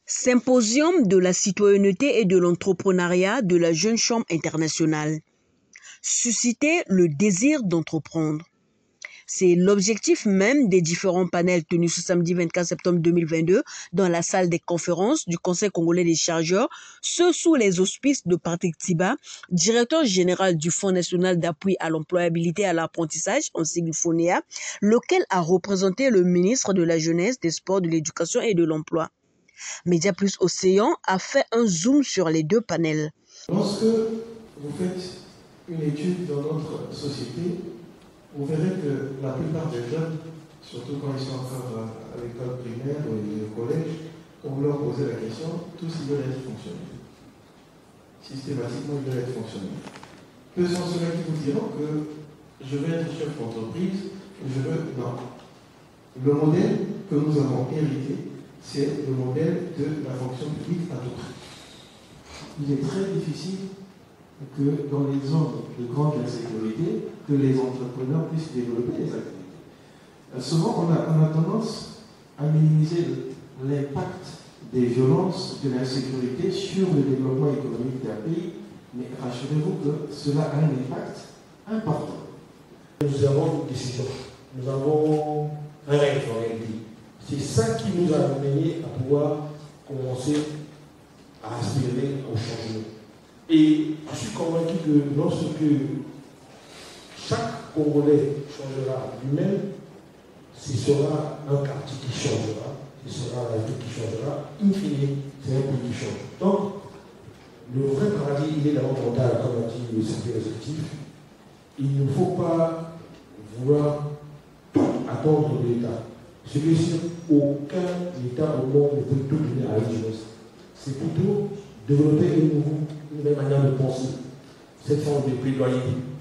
Symposium de la citoyenneté et de l'entrepreneuriat de la Jeune Chambre internationale. Susciter le désir d'entreprendre. C'est l'objectif même des différents panels tenus ce samedi 24 septembre 2022 dans la salle des conférences du Conseil congolais des chargeurs, ce sous les auspices de Patrick Tiba, directeur général du Fonds national d'appui à l'employabilité et à l'apprentissage, en sigle FONEA, lequel a représenté le ministre de la Jeunesse, des Sports, de l'Éducation et de l'Emploi. Média Plus Océan a fait un zoom sur les deux panels. Lorsque vous faites une étude dans notre société, vous verrez que la plupart des jeunes, surtout quand ils sont encore à l'école primaire ou au collège, quand vous leur posez la question, tous ils veulent être fonctionnaires. Systématiquement, ils veulent être fonctionnaires. Que sont ceux-là qui vous diront que je veux être chef d'entreprise, je veux... Non. Le modèle que nous avons hérité, c'est le modèle de la fonction publique à tout prix. Il est très difficile que dans les zones de grande insécurité, que les entrepreneurs puissent développer des activités. Souvent, on a tendance à minimiser l'impact des violences, de l'insécurité sur le développement économique d'un pays, mais rassurez-vous que cela a un impact important. Nous avons une décision, nous avons un rêve dans le pays. C'est ça qui nous a amené à pouvoir commencer à aspirer au changement. Et je suis convaincu que lorsque chaque Congolais changera lui-même, ce sera un quartier qui changera, ce sera la vie qui changera, in fine, c'est un pays qui change. Donc, le vrai paradis, il est dans le mental, comme a dit le secrétaire exécutif. Il ne faut pas vouloir attendre de l'État. Je veux dire, aucun État au monde ne peut tout donner à la jeunesse. C'est plutôt développer une nouvelle manière de penser, cette forme de plaidoyer.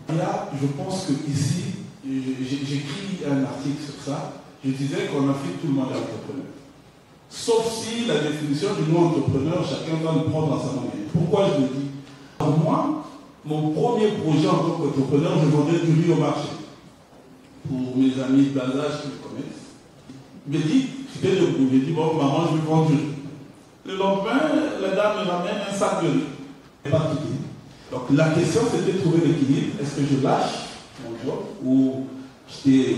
Et là, je pense qu'ici, j'écris un article sur ça, je disais qu'en Afrique, tout le monde est entrepreneur. Sauf si la définition du mot entrepreneur, chacun va le prendre dans sa manière. Pourquoi je le dis? Pour moi, mon premier projet en tant qu'entrepreneur, je vendais du riz au marché. Pour mes amis de bas âge qui me connaissent. Il me dit, j'étais debout, j'ai dit, bon, maman, je vais vendre du riz. Le lendemain, la dame me ramène un sac de riz. Je n'ai pas quitté. Donc la question, c'était de trouver l'équilibre. Est-ce que je lâche mon job ou j'étais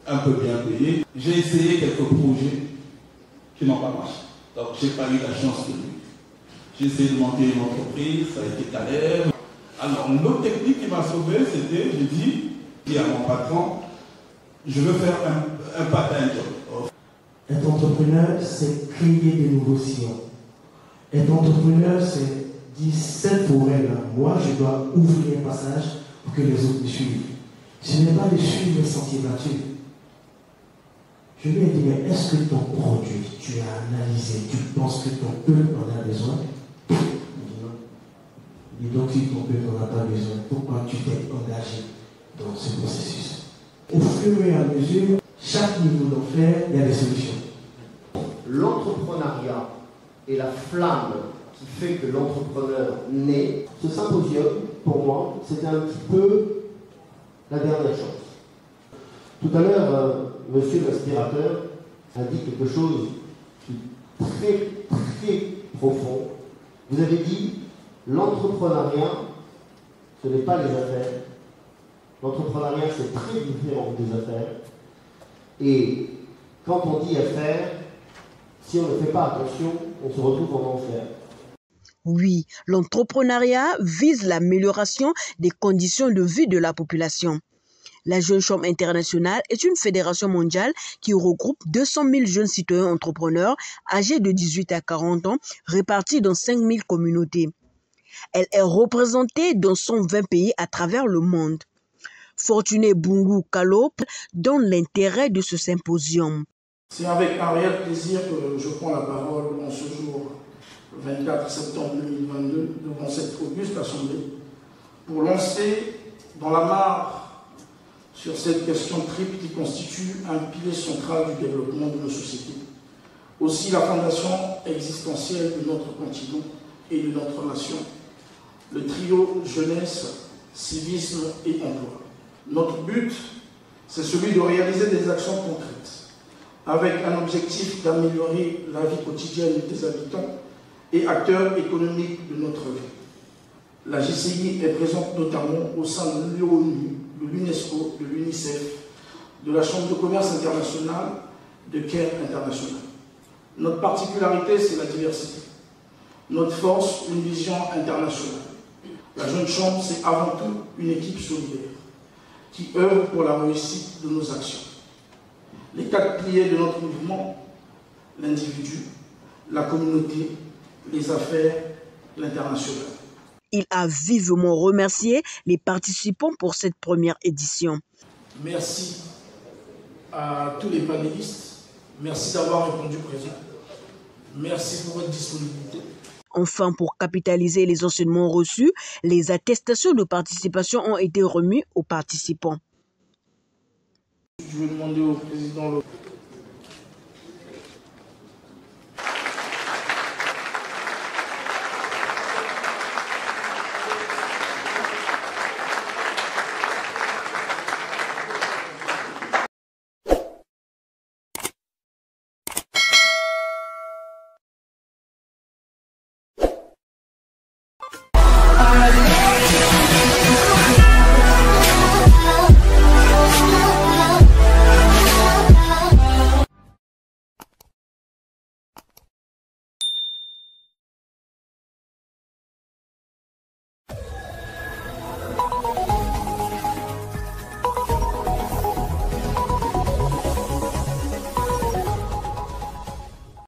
un peu bien payé? J'ai essayé quelques projets qui n'ont pas marché. Donc je n'ai pas eu la chance de lui. J'ai essayé de monter une entreprise, ça a été galère. Alors l'autre technique qui m'a sauvé, c'était, j'ai dit à mon patron, je veux faire un part-time job. Être entrepreneur, c'est créer de nouveaux sillons. Être entrepreneur, c'est dire cette forêt-là, moi je dois ouvrir un passage pour que les autres me suivent. Ce n'est pas de suivre les sentiers battus. Je lui ai dit, mais est-ce que ton produit, tu as analysé, tu penses que ton peuple en a besoin? Il dit non. Il dit donc si ton peuple n'en a pas besoin, pourquoi tu t'es engagé dans ce processus? Au fur et à mesure, chaque niveau d'enfer, il y a des solutions. L'entrepreneuriat est la flamme qui fait que l'entrepreneur naît. Ce symposium, pour moi, c'était un petit peu la dernière chance. Tout à l'heure, monsieur l'aspirateur a dit quelque chose de très, très profond. Vous avez dit, l'entrepreneuriat, ce n'est pas les affaires. L'entrepreneuriat, c'est très différent des affaires. Et quand on dit affaires, si on ne fait pas attention, on se retrouve en enfer. Oui, l'entrepreneuriat vise l'amélioration des conditions de vie de la population. La Jeune Chambre internationale est une fédération mondiale qui regroupe 200 000 jeunes citoyens entrepreneurs âgés de 18 à 40 ans, répartis dans 5 000 communautés. Elle est représentée dans 120 pays à travers le monde. Fortuné Bungu Kalo donne l'intérêt de ce symposium. C'est avec un réel plaisir que je prends la parole en ce jour 24 septembre 2022 devant cette auguste assemblée pour lancer dans la mare sur cette question triple qui constitue un pilier central du développement de nos sociétés. Aussi la fondation existentielle de notre continent et de notre nation. Le trio jeunesse, civisme et emploi. Notre but, c'est celui de réaliser des actions concrètes, avec un objectif d'améliorer la vie quotidienne des habitants et acteurs économiques de notre vie. La JCI est présente notamment au sein de l'ONU, de l'UNESCO, de l'UNICEF, de la Chambre de commerce internationale, de CARE International. Notre particularité, c'est la diversité. Notre force, une vision internationale. La Jeune Chambre, c'est avant tout une équipe solidaire qui œuvre pour la réussite de nos actions. Les 4 piliers de notre mouvement, l'individu, la communauté, les affaires, l'international. Il a vivement remercié les participants pour cette première édition. Merci à tous les panélistes. Merci d'avoir répondu présent. Merci pour votre disponibilité. Enfin, pour capitaliser les enseignements reçus, les attestations de participation ont été remises aux participants. Je vais demander au président. I